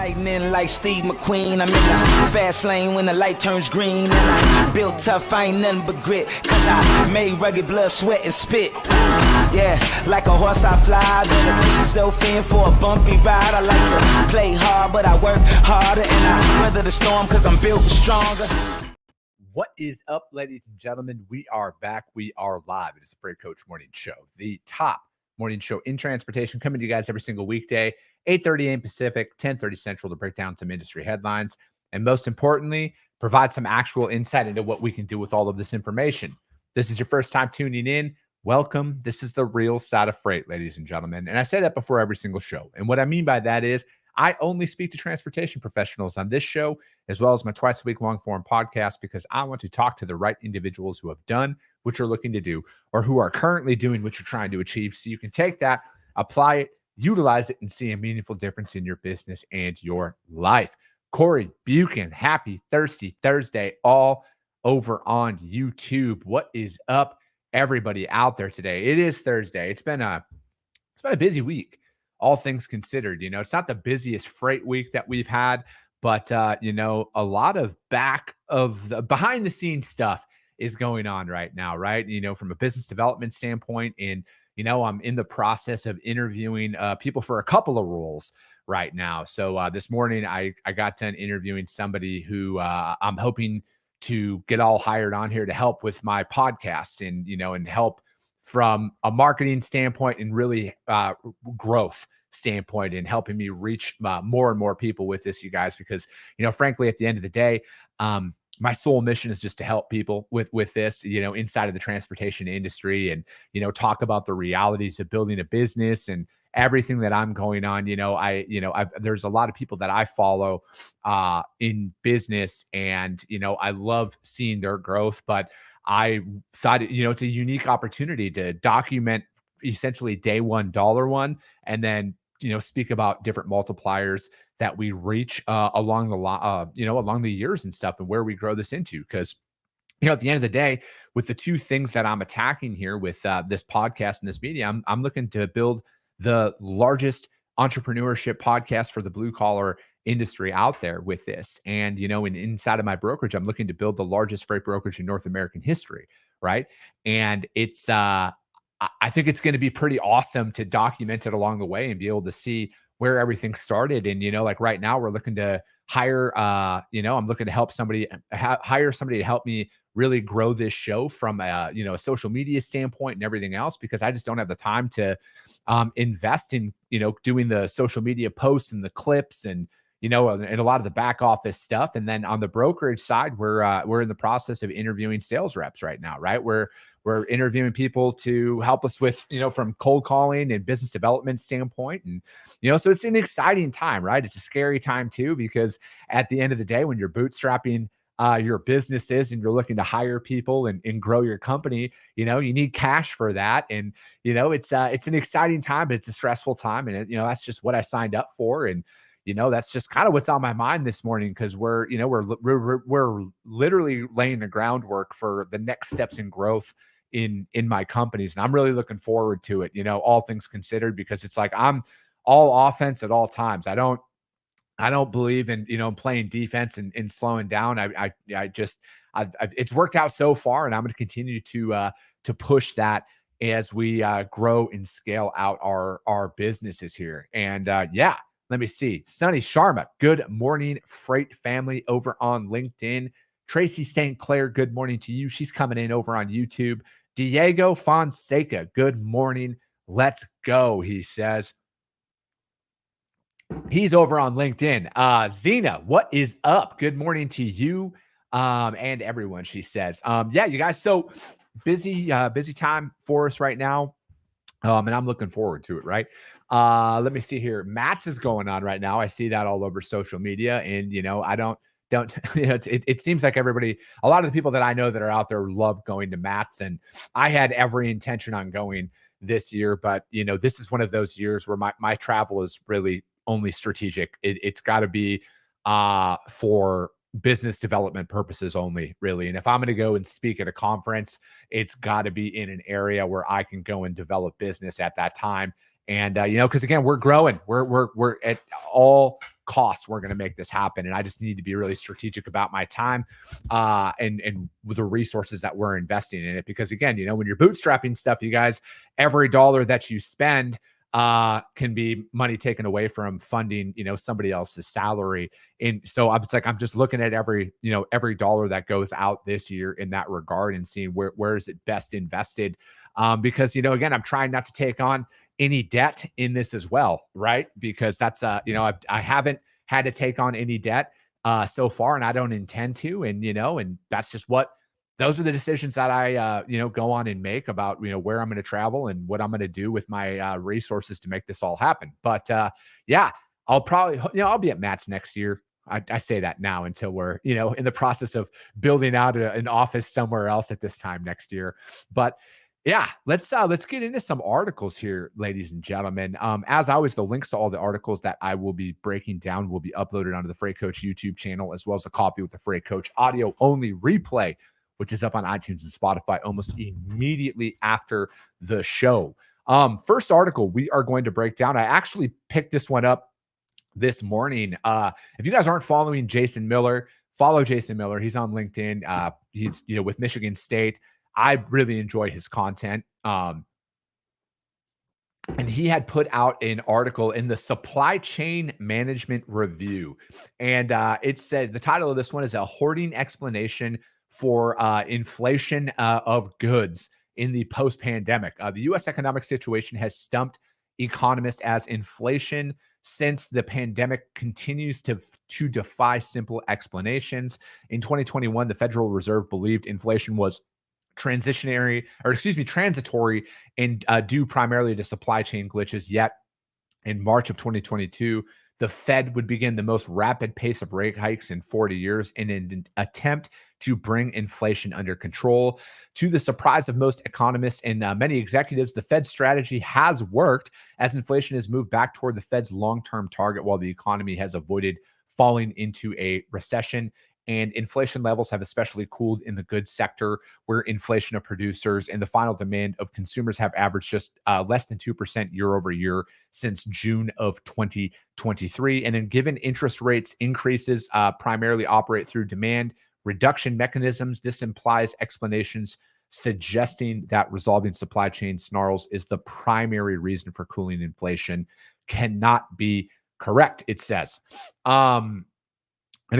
Lightning like Steve McQueen. I'm in the fast lane when the light turns green. And I built tough, I ain't nothing but grit. Cause I made rugged blood, sweat, and spit. Yeah, like a horse I fly. Better push yourself in for a bumpy ride. I like to play hard, but I work harder. And I weather the storm cause I'm built stronger. What is up, ladies and gentlemen? We are back. We are live. It is the Freight Coach Morning Show, the top morning show in transportation, coming to you guys every single weekday, 8:30 a.m. Pacific, 10:30 Central, to break down some industry headlines. And most importantly, provide some actual insight into what we can do with all of this information. This is your first time tuning in. Welcome. This is the real side of freight, ladies and gentlemen. And I say that before every single show. And what I mean by that is I only speak to transportation professionals on this show, as well as my twice-a-week long-form podcast, because I want to talk to the right individuals who have done what you're looking to do or who are currently doing what you're trying to achieve, so you can take that, apply it, utilize it, and see a meaningful difference in your business and your life. Corey Buchan, happy Thirsty Thursday all over on YouTube. What is up, everybody out there today? It is Thursday. It's been a busy week, all things considered. You know, it's not the busiest freight week that we've had, but you know, a lot of behind the scenes stuff is going on right now, right? You know, from a business development standpoint, and you know, I'm in the process of interviewing people for a couple of roles right now. So this morning I got done interviewing somebody who I'm hoping to get all hired on here to help with my podcast, and you know, and help from a marketing standpoint and really growth standpoint, and helping me reach more and more people with this, you guys, because, you know, frankly, at the end of the day, my sole mission is just to help people with this, you know, inside of the transportation industry, and, you know, talk about the realities of building a business and everything that I'm going on. You know, there's a lot of people that I follow in business, and, you know, I love seeing their growth, but I thought, you know, it's a unique opportunity to document essentially day one, dollar one, and then, you know, speak about different multipliers that we reach along the years and stuff, and where we grow this into. Because, you know, at the end of the day, with the two things that I'm attacking here with this podcast and this media, I'm looking to build the largest entrepreneurship podcast for the blue collar industry out there with this. And, you know, inside of my brokerage, I'm looking to build the largest freight brokerage in North American history. Right. And it's, I think it's going to be pretty awesome to document it along the way and be able to see where everything started. And, you know, like right now we're looking to hire, you know, I'm looking to help somebody hire somebody to help me really grow this show from you know, a social media standpoint and everything else, because I just don't have the time to invest in, you know, doing the social media posts and the clips and, you know, and a lot of the back office stuff. And then on the brokerage side, we're in the process of interviewing sales reps right now, right? We're interviewing people to help us with, you know, from cold calling and business development standpoint. And, you know, so it's an exciting time, right? It's a scary time too, because at the end of the day, when you're bootstrapping your businesses and you're looking to hire people and grow your company, you know, you need cash for that. And, you know, it's an exciting time, but it's a stressful time. And, you know, that's just what I signed up for. And, you know, that's just kind of what's on my mind this morning, because we're literally laying the groundwork for the next steps in growth in my companies. And I'm really looking forward to it, you know, all things considered, because it's like I'm all offense at all times. I don't believe in, you know, playing defense and slowing down. It's worked out so far, and I'm going to continue to push that as we grow and scale out our businesses here. And yeah. Let me see. Sunny Sharma, good morning, Freight family over on LinkedIn. Tracy St. Clair, good morning to you. She's coming in over on YouTube. Diego Fonseca, good morning. Let's go, he says. He's over on LinkedIn. Zena, what is up? Good morning to you and everyone, she says. Yeah, you guys, so busy time for us right now. And I'm looking forward to it, right? Let me see here. Matt's is going on right now. I see that all over social media. And, you know, I don't, you know, it seems like everybody, a lot of the people that I know that are out there love going to Matt's. And I had every intention on going this year, but, you know, this is one of those years where my travel is really only strategic. It's got to be for business development purposes only, really. And if I'm going to go and speak at a conference, it's got to be in an area where I can go and develop business at that time. And, you know, because again, we're growing, we're at all cost we're going to make this happen. And I just need to be really strategic about my time and with the resources that we're investing in it. Because again, when you're bootstrapping stuff, you guys, every dollar that you spend can be money taken away from funding, somebody else's salary. And so I'm just looking at every dollar that goes out this year in that regard and seeing where is it best invested. Because, again, I'm trying not to take on any debt in this as well, right? Because that's, I haven't had to take on any debt so far, and I don't intend to. And, and that's just those are the decisions that I, go on and make about, where I'm going to travel and what I'm going to do with my resources to make this all happen. But yeah, I'll probably, I'll be at Matt's next year. I say that now until we're, in the process of building out an office somewhere else at this time next year. But yeah, let's get into some articles here, ladies and gentlemen. As always, the links to all the articles that I will be breaking down will be uploaded onto the Freight Coach YouTube channel, as well as a Coffee with the Freight Coach audio only replay, which is up on iTunes and Spotify almost immediately after the show. First article we are going to break down. I actually picked this one up this morning. If you guys aren't following Jason Miller, follow Jason Miller. He's on LinkedIn. He's with Michigan State. I really enjoy his content. And he had put out an article in the Supply Chain Management Review. And it said, the title of this one is A Hoarding Explanation for Inflation of Goods in the Post-Pandemic. The U.S. economic situation has stumped economists as inflation since the pandemic continues to defy simple explanations. In 2021, the Federal Reserve believed inflation was transitory and due primarily to supply chain glitches. Yet in March of 2022, the Fed would begin the most rapid pace of rate hikes in 40 years in an attempt to bring inflation under control. To the surprise of most economists and many executives, the Fed's strategy has worked as inflation has moved back toward the Fed's long-term target while the economy has avoided falling into a recession. And inflation levels have especially cooled in the goods sector, where inflation of producers and the final demand of consumers have averaged just less than 2% year over year since June of 2023. And then given interest rates increases primarily operate through demand reduction mechanisms, this implies explanations suggesting that resolving supply chain snarls is the primary reason for cooling inflation cannot be correct, it says. And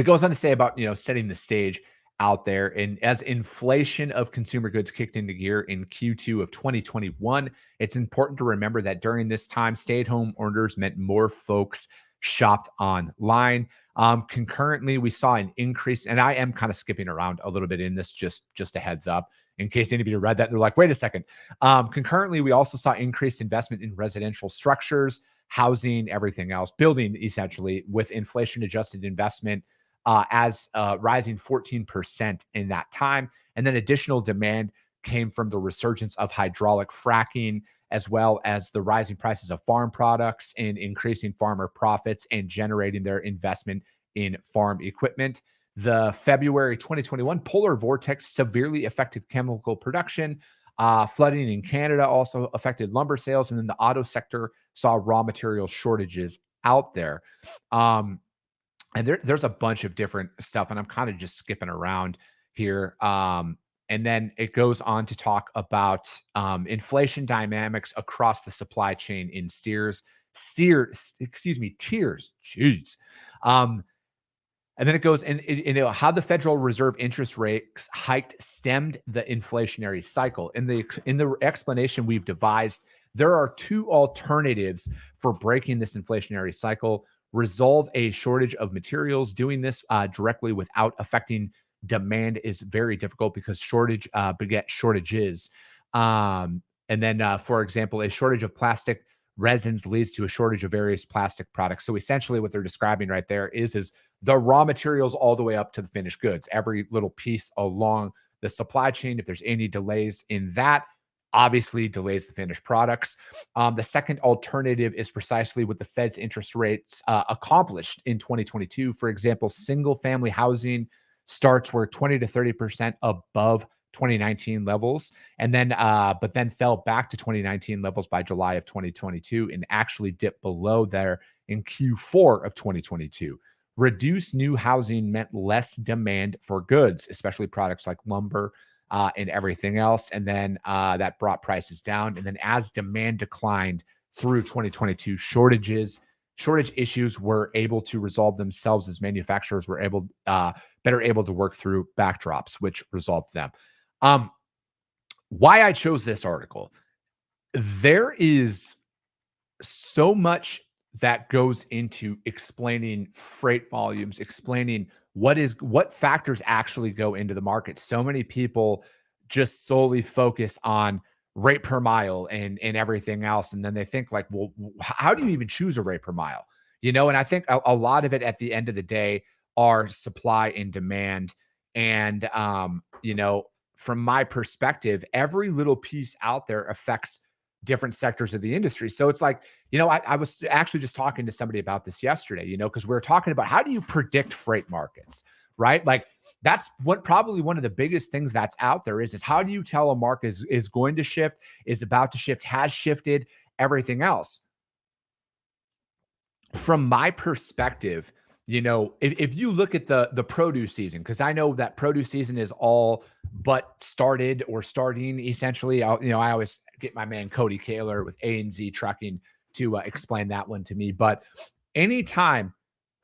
it goes on to say about, setting the stage out there. And as inflation of consumer goods kicked into gear in Q2 of 2021, it's important to remember that during this time, stay-at-home orders meant more folks shopped online. Concurrently, we saw an increase, and I am kind of skipping around a little bit in this, just a heads up, in case anybody read that and they're like, wait a second. Concurrently, we also saw increased investment in residential structures, housing, everything else, building essentially, with inflation-adjusted investment as rising 14% in that time. And then additional demand came from the resurgence of hydraulic fracking, as well as the rising prices of farm products and increasing farmer profits and generating their investment in farm equipment. The February 2021 polar vortex severely affected chemical production. Flooding in Canada also affected lumber sales. And then the auto sector saw raw material shortages out there. And there's a bunch of different stuff, and I'm kind of just skipping around here. And then it goes on to talk about inflation dynamics across the supply chain in tiers. Jeez. And then it goes in how the Federal Reserve interest rates hiked stemmed the inflationary cycle. In the explanation we've devised, there are two alternatives for breaking this inflationary cycle. Resolve a shortage of materials. Doing this directly without affecting demand is very difficult because shortage beget shortages. And then, for example, a shortage of plastic resins leads to a shortage of various plastic products. So essentially what they're describing right there is the raw materials all the way up to the finished goods, every little piece along the supply chain. If there's any delays in that, obviously delays the finished products. The second alternative is precisely what the Fed's interest rates accomplished in 2022. For example, single family housing starts were 20 to 30% above 2019 levels, and then but then fell back to 2019 levels by July of 2022 and actually dipped below there in Q4 of 2022. Reduced new housing meant less demand for goods, especially products like lumber and everything else. And then that brought prices down. And then as demand declined through 2022, shortage issues were able to resolve themselves as manufacturers were better able to work through backdrops, which resolved them. Why I chose this article, there is so much that goes into explaining freight volumes, explaining what factors actually go into the market. So many people just solely focus on rate per mile and everything else, and then they think like, well, how do you even choose a rate per mile? And I think a lot of it at the end of the day are supply and demand. And from my perspective, every little piece out there affects different sectors of the industry. So it's like, I was actually just talking to somebody about this yesterday, because we were talking about how do you predict freight markets, right? Like that's what probably one of the biggest things that's out there is how do you tell a market is going to shift, is about to shift, has shifted, everything else. From my perspective, if you look at the produce season, because I know that produce season is all but started or starting essentially. I always get my man Cody Kaler with A&Z Trucking to explain that one to me. But anytime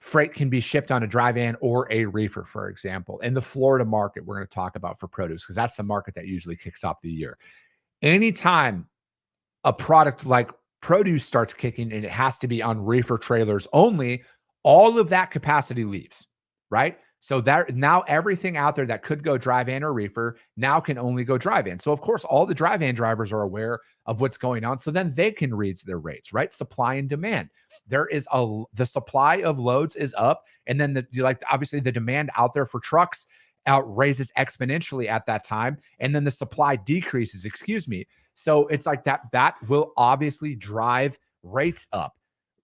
freight can be shipped on a dry van or a reefer, for example, in the Florida market, we're going to talk about for produce because that's the market that usually kicks off the year. Anytime a product like produce starts kicking and it has to be on reefer trailers only, all of that capacity leaves, right? So that now everything out there that could go dry van or reefer now can only go dry van. So of course, all the dry van drivers are aware of what's going on. So then they can raise their rates, right? Supply and demand. The supply of loads is up, and then obviously the demand out there for trucks raises exponentially at that time, and then the supply decreases. Excuse me. So it's like that will obviously drive rates up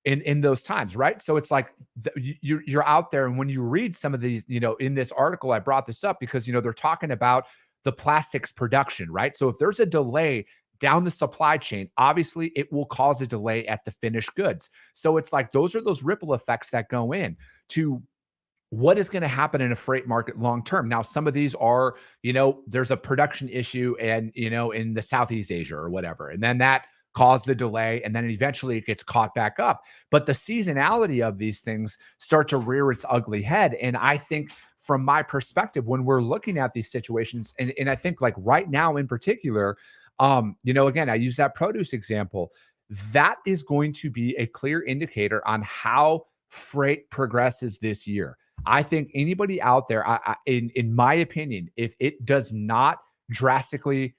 in those times, right? So it's like you're out there, and when you read some of these, in this article, I brought this up because they're talking about the plastics production, right? So if there's a delay down the supply chain, obviously it will cause a delay at the finished goods. So it's like those are those ripple effects that go in to what is going to happen in a freight market long term. Now, some of these are, there's a production issue and, in the Southeast Asia or whatever. And then that caused the delay. And then eventually it gets caught back up. But the seasonality of these things start to rear its ugly head. And I think from my perspective, when we're looking at these situations, and I think like right now in particular, again, I use that produce example, that is going to be a clear indicator on how freight progresses this year. I think anybody out there, in my opinion, if it does not drastically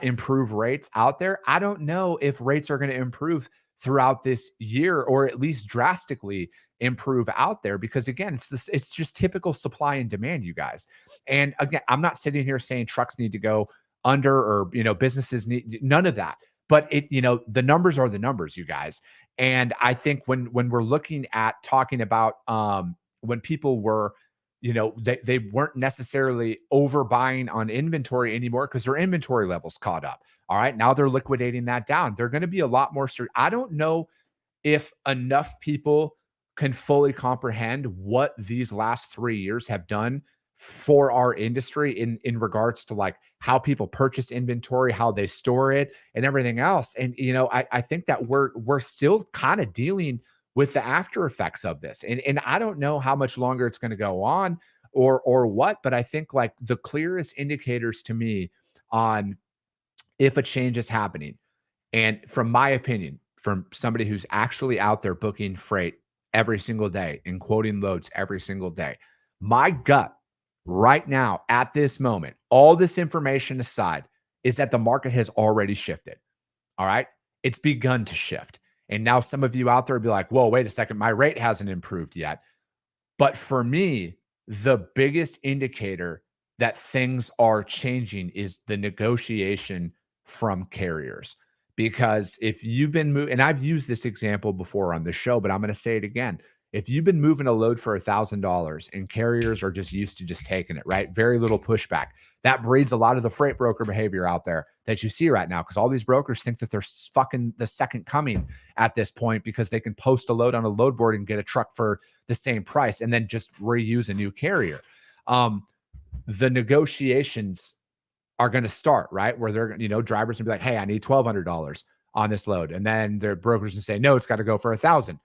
improve rates out there, I don't know if rates are going to improve throughout this year or at least drastically improve out there because again, it's just typical supply and demand, you guys. And again, I'm not sitting here saying trucks need to go under or businesses need none of that. But the numbers are the numbers, you guys. And I think when we're looking at talking about when people were, they weren't necessarily overbuying on inventory anymore because their inventory levels caught up. All right. Now they're liquidating that down. They're going to be a lot more. I don't know if enough people can fully comprehend what these last 3 years have done for our industry in regards to like how people purchase inventory, how they store it and everything else. And, I think that we're still kind of dealing with the after effects of this. And I don't know how much longer it's going to go on or what, but I think like the clearest indicators to me on if a change is happening. And from my opinion, from somebody who's actually out there booking freight every single day and quoting loads every single day, my gut right now at this moment, all this information aside, is that the market has already shifted. All right. It's begun to shift. And now some of you out there will be like, whoa, wait a second, my rate hasn't improved yet. But for me, the biggest indicator that things are changing is the negotiation from carriers. Because if you've been moving, and I've used this example before on the show, but I'm going to say it again. If you've been moving a load for $1,000 and carriers are just used to just taking it, right? Very little pushback. That breeds a lot of the freight broker behavior out there that you see right now, because all these brokers think that they're fucking the second coming at this point because they can post a load on a load board and get a truck for the same price and then just reuse a new carrier. The negotiations are going to start, right? Where they're, drivers going to be like, hey, I need $1,200 on this load. And then their brokers can say, no, it's got to go for $1,000.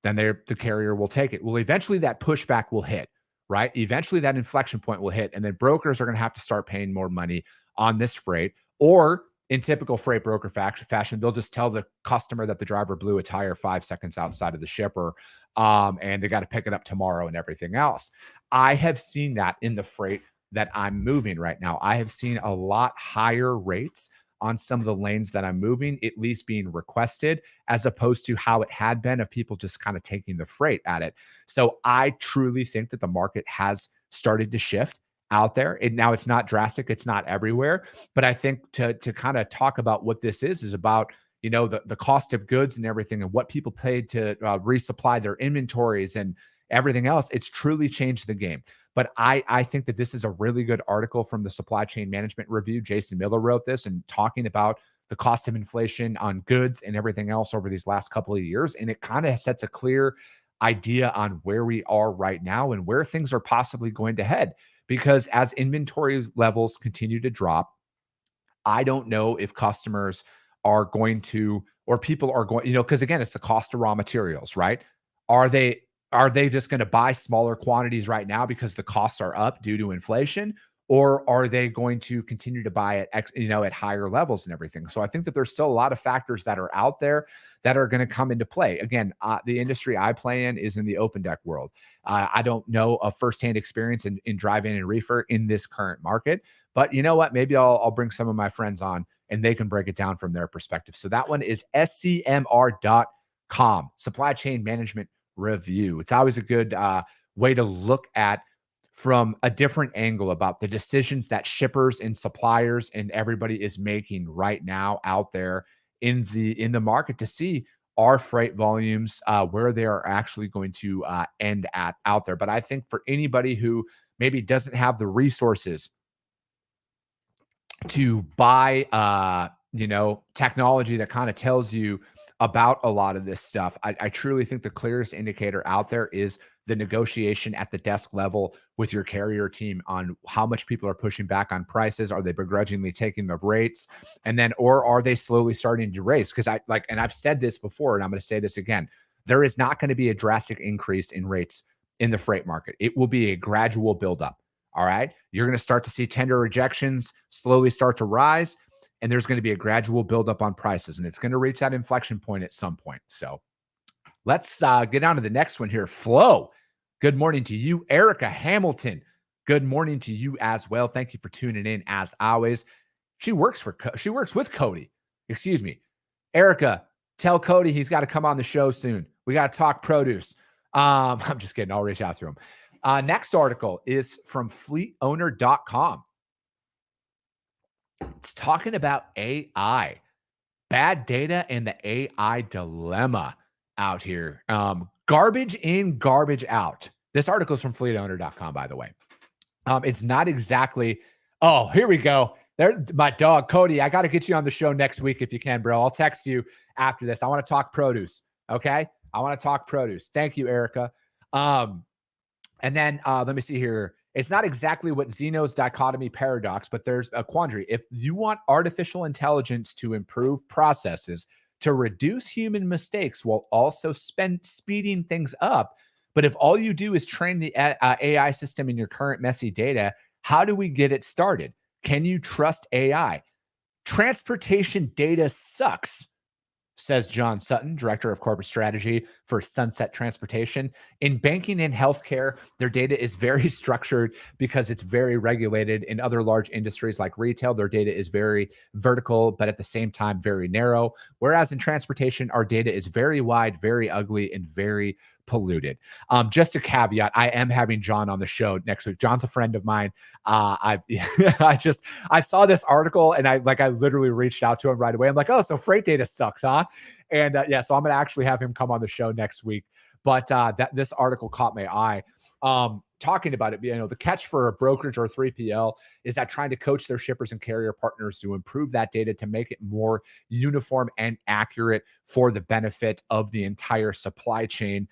Then the carrier will take it. Well, eventually that pushback will hit, right? Eventually that inflection point will hit, and then brokers are going to have to start paying more money on this freight. Or in typical freight broker fashion, they'll just tell the customer that the driver blew a tire 5 seconds outside of the shipper, and they got to pick it up tomorrow and everything else. I have seen that in the freight that I'm moving right now. I have seen a lot higher rates on some of the lanes that I'm moving, at least being requested, as opposed to how it had been of people just kind of taking the freight at it. So I truly think that the market has started to shift out there. Now it's not drastic, it's not everywhere, but I think to kind of talk about what this is about, the cost of goods and everything and what people paid to resupply their inventories and everything else. It's truly changed the game. But I think that this is a really good article from the Supply Chain Management Review. Jason Miller wrote this and talking about the cost of inflation on goods and everything else over these last couple of years. And it kind of sets a clear idea on where we are right now and where things are possibly going to head. Because as inventory levels continue to drop, I don't know if customers are going to, or people are going, because again, it's the cost of raw materials, right? Are they just going to buy smaller quantities right now because the costs are up due to inflation? Or are they going to continue to buy at higher levels and everything? So I think that there's still a lot of factors that are out there that are going to come into play. Again, the industry I play in is in the open deck world. I don't know a firsthand experience in drive-in and reefer in this current market, but you know what? Maybe I'll bring some of my friends on and they can break it down from their perspective. So that one is scmr.com, Supply Chain Management Review. It's always a good way to look at from a different angle about the decisions that shippers and suppliers and everybody is making right now out there in the market to see our freight volumes where they are actually going to end at out there. But I think for anybody who maybe doesn't have the resources to buy technology that kind of tells you about a lot of this stuff, I truly think the clearest indicator out there is the negotiation at the desk level with your carrier team on how much people are pushing back on prices. Are they begrudgingly taking the rates? And then, or are they slowly starting to raise? Because and I've said this before, and I'm going to say this again, there is not going to be a drastic increase in rates in the freight market. It will be a gradual buildup. All right. You're going to start to see tender rejections slowly start to rise. And there's going to be a gradual buildup on prices, and it's going to reach that inflection point at some point. So let's get on to the next one here. Flo, good morning to you. Erica Hamilton, good morning to you as well. Thank you for tuning in as always. She works with Cody. Excuse me. Erica, tell Cody he's got to come on the show soon. We got to talk produce. I'm just kidding. I'll reach out to him. Next article is from fleetowner.com. It's talking about AI, bad data, and the AI dilemma out here. Garbage in, garbage out. This article is from fleetowner.com, by the way. It's not exactly. Oh, here we go. There, my dog, Cody. I got to get you on the show next week if you can, bro. I'll text you after this. I want to talk produce. Okay. I want to talk produce. Thank you, Erica. And then let me see here. It's not exactly what Zeno's dichotomy paradox, but there's a quandary. If you want artificial intelligence to improve processes, to reduce human mistakes while also speeding things up, but if all you do is train the AI system in your current messy data, how do we get it started? Can you trust AI? Transportation data sucks, says John Sutton, Director of Corporate Strategy for Sunset Transportation. In banking and healthcare, their data is very structured because it's very regulated. In other large industries like retail, their data is very vertical, but at the same time, very narrow. Whereas in transportation, our data is very wide, very ugly, and very polluted. Just a caveat, I am having John on the show next week. John's a friend of mine. I saw this article and I literally reached out to him right away. I'm like, oh, so freight data sucks, huh? And so I'm going to actually have him come on the show next week. But that this article caught my eye. Talking about it, the catch for a brokerage or a 3PL is that trying to coach their shippers and carrier partners to improve that data to make it more uniform and accurate for the benefit of the entire supply chain.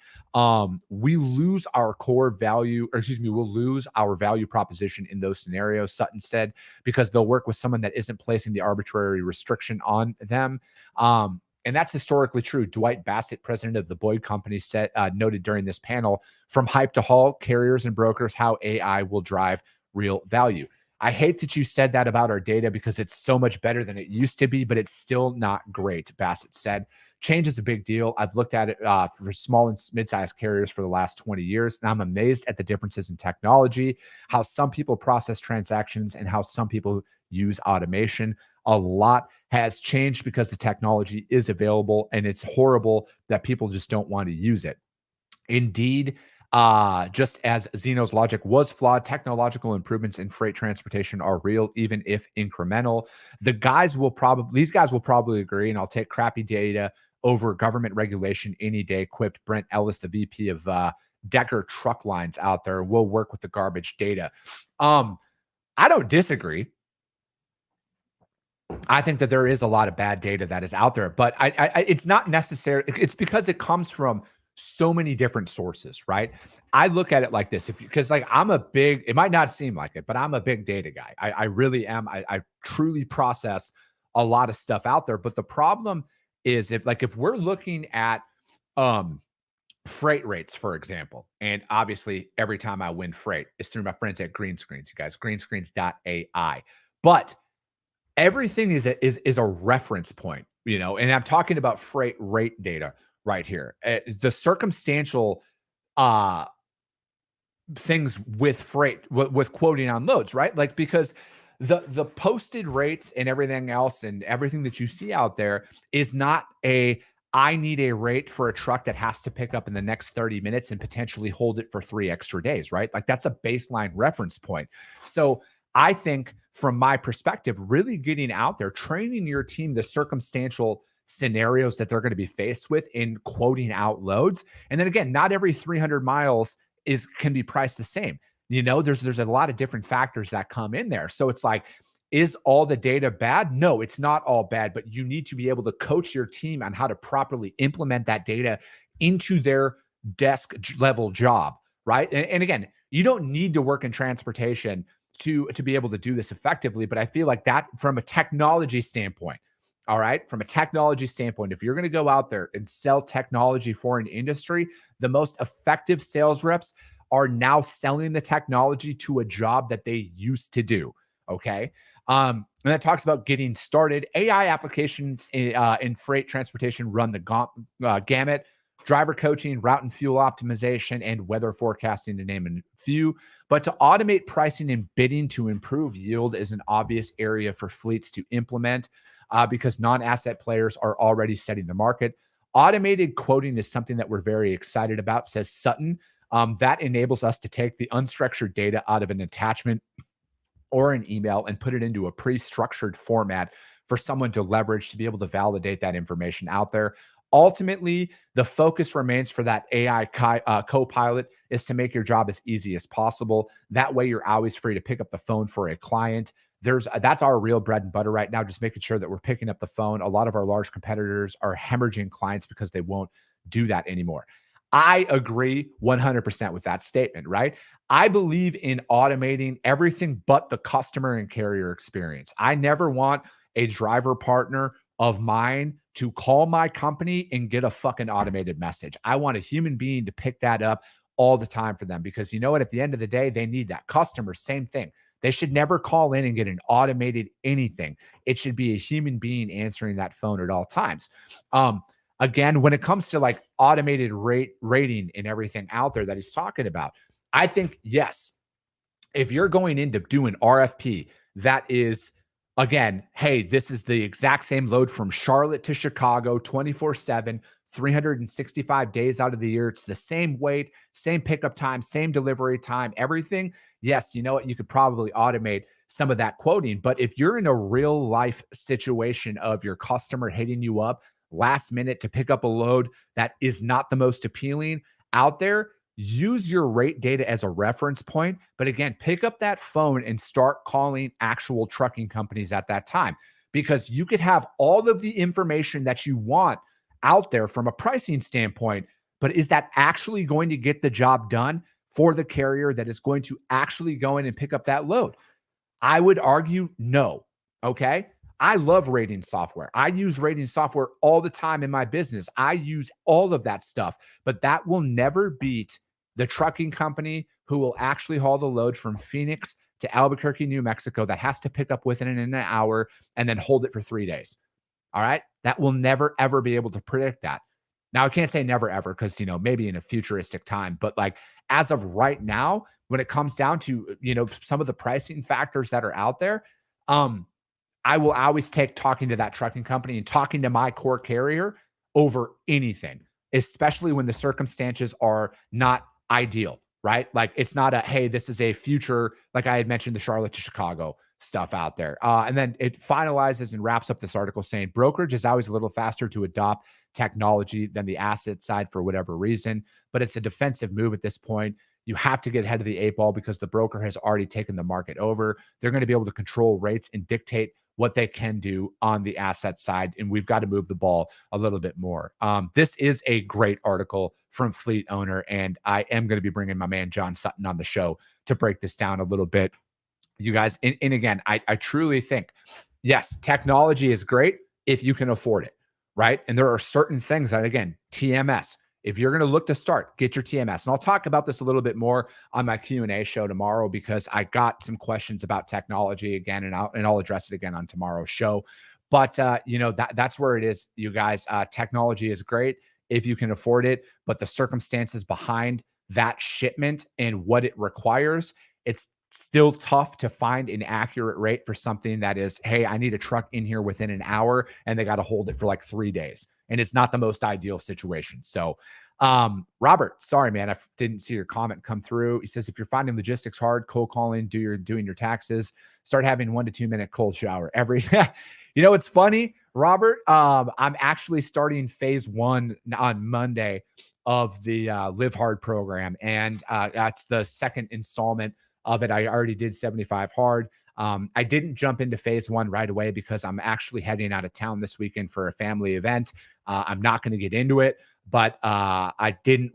We lose our core value, or excuse me, we'll lose our value proposition in those scenarios, Sutton said, because they'll work with someone that isn't placing the arbitrary restriction on them. And that's historically true. Dwight Bassett, president of the Boyd Company, said noted during this panel, from hype to haul, carriers and brokers, how AI will drive real value. I hate that you said that about our data because it's so much better than it used to be, but it's still not great, Bassett said. Change is a big deal. I've looked at it for small and mid-sized carriers for the last 20 years, and I'm amazed at the differences in technology, how some people process transactions and how some people use automation. A lot has changed because the technology is available, and it's horrible that people just don't want to use it. Indeed, just as Zeno's logic was flawed, technological improvements in freight transportation are real, even if incremental. These guys will probably agree, and I'll take crappy data over government regulation any day, quipped Brent Ellis, the VP of Decker Truck Lines out there. We'll work with the garbage data. I don't disagree. I think that there is a lot of bad data that is out there, but it's not necessary. It's because it comes from so many different sources, right? I look at it like this, because like it might not seem like it, but I'm a big data guy. I really am. I truly process a lot of stuff out there. But the problem is if we're looking at freight rates, for example, and obviously every time I win freight, it's through my friends at Greenscreens, you guys, greenscreens.ai. But everything is a reference point, and I'm talking about freight rate data right here. The circumstantial things with freight, with quoting on loads, right? Like, because the posted rates and everything else and everything that you see out there is not I need a rate for a truck that has to pick up in the next 30 minutes and potentially hold it for 3 extra days, right? Like, that's a baseline reference point. So I think, from my perspective, really getting out there, training your team the circumstantial scenarios that they're going to be faced with in quoting out loads. And then again, not every 300 miles can be priced the same. There's a lot of different factors that come in there. So it's like, is all the data bad? No, it's not all bad, but you need to be able to coach your team on how to properly implement that data into their desk level job, right? And again, you don't need to work in transportation to be able to do this effectively, but I feel like that, from a technology standpoint, all right, from a technology standpoint, if you're going to go out there and sell technology for an industry, the most effective sales reps are now selling the technology to a job that they used to do. Okay. And that talks about getting started. AI applications in freight transportation run the gamut: driver coaching, route and fuel optimization, and weather forecasting, to name a few. But to automate pricing and bidding to improve yield is an obvious area for fleets to implement, because non-asset players are already setting the market. Automated quoting is something that we're very excited about, says Sutton. That enables us to take the unstructured data out of an attachment or an email and put it into a pre-structured format for someone to leverage to be able to validate that information out there. Ultimately, the focus remains for that AI co-pilot is to make your job as easy as possible. That way, you're always free to pick up the phone for a client. That's our real bread and butter right now, just making sure that we're picking up the phone. A lot of our large competitors are hemorrhaging clients because they won't do that anymore. I agree 100% with that statement, right? I believe in automating everything but the customer and carrier experience. I never want a driver partner of mine to call my company and get a fucking automated message. I want a human being to pick that up all the time for them, because you know what? At the end of the day, they need that. Customer, same thing. They should never call in and get an automated anything. It should be a human being answering that phone at all times. Again, when it comes to like automated rating and everything out there that he's talking about, I think, yes, if you're going in to do an RFP that is, again, hey, this is the exact same load from Charlotte to Chicago, 24/7, 365 days out of the year. It's the same weight, same pickup time, same delivery time, everything. Yes, you know what? You could probably automate some of that quoting. But if you're in a real life situation of your customer hitting you up last minute to pick up a load that is not the most appealing, out there, use your rate data as a reference point. But again, pick up that phone and start calling actual trucking companies at that time, because you could have all of the information that you want out there from a pricing standpoint. But is that actually going to get the job done for the carrier that is going to actually go in and pick up that load? I would argue no. Okay. I love rating software. I use rating software all the time in my business. I use all of that stuff, but that will never beat the trucking company who will actually haul the load from Phoenix to Albuquerque, New Mexico, that has to pick up within an hour and then hold it for 3 days. All right. That will never, ever be able to predict that. Now, I can't say never, ever, because, maybe in a futuristic time, but like as of right now, when it comes down to, some of the pricing factors that are out there, I will always take talking to that trucking company and talking to my core carrier over anything, especially when the circumstances are not ideal, right? Like it's not a, hey, this is a future, like I had mentioned, the Charlotte to Chicago stuff out there. And then it finalizes and wraps up this article saying brokerage is always a little faster to adopt technology than the asset side for whatever reason, but it's a defensive move at this point. You have to get ahead of the eight ball because the broker has already taken the market over. They're going to be able to control rates and dictate what they can do on the asset side. And we've got to move the ball a little bit more. This is a great article from Fleet Owner, and I am going to be bringing my man John Sutton on the show to break this down a little bit. You guys, and again, I truly think, yes, technology is great if you can afford it, right? And there are certain things that, again, TMS, if you're going to look to start, get your TMS. And I'll talk about this a little bit more on my Q&A show tomorrow, because I got some questions about technology again, and I'll address it again on tomorrow's show. But that's where it is, you guys. Technology is great if you can afford it, but the circumstances behind that shipment and what it requires, it's still tough to find an accurate rate for something that is, hey, I need a truck in here within an hour and they got to hold it for like 3 days. And it's not the most ideal situation. So, Robert, sorry, man, I didn't see your comment come through. He says, if you're finding logistics hard, cold calling, doing your taxes, start having 1 to 2 minute cold shower every. It's funny, Robert. I'm actually starting phase 1 on Monday of the Live Hard program, and that's the second installment of it. I already did 75 hard. I didn't jump into phase 1 right away because I'm actually heading out of town this weekend for a family event. I'm not going to get into it, but I need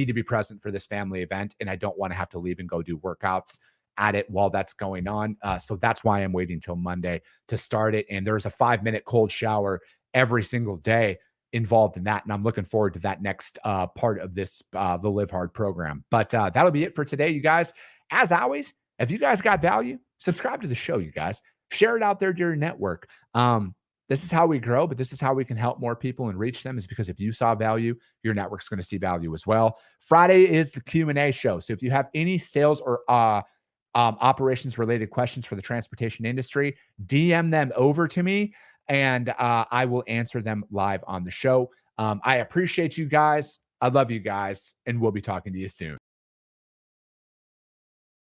to be present for this family event, and I don't want to have to leave and go do workouts at it while that's going on. So that's why I'm waiting till Monday to start it. And there's a 5-minute cold shower every single day involved in that. And I'm looking forward to that next part of this, the Live Hard program. But that'll be it for today, you guys. As always, if you guys got value, subscribe to the show, you guys. Share it out there to your network. This is how we grow, but this is how we can help more people and reach them, is because if you saw value, your network's going to see value as well. Friday is the Q&A show. So if you have any sales or operations related questions for the transportation industry, DM them over to me, and I will answer them live on the show. I appreciate you guys. I love you guys, and we'll be talking to you soon.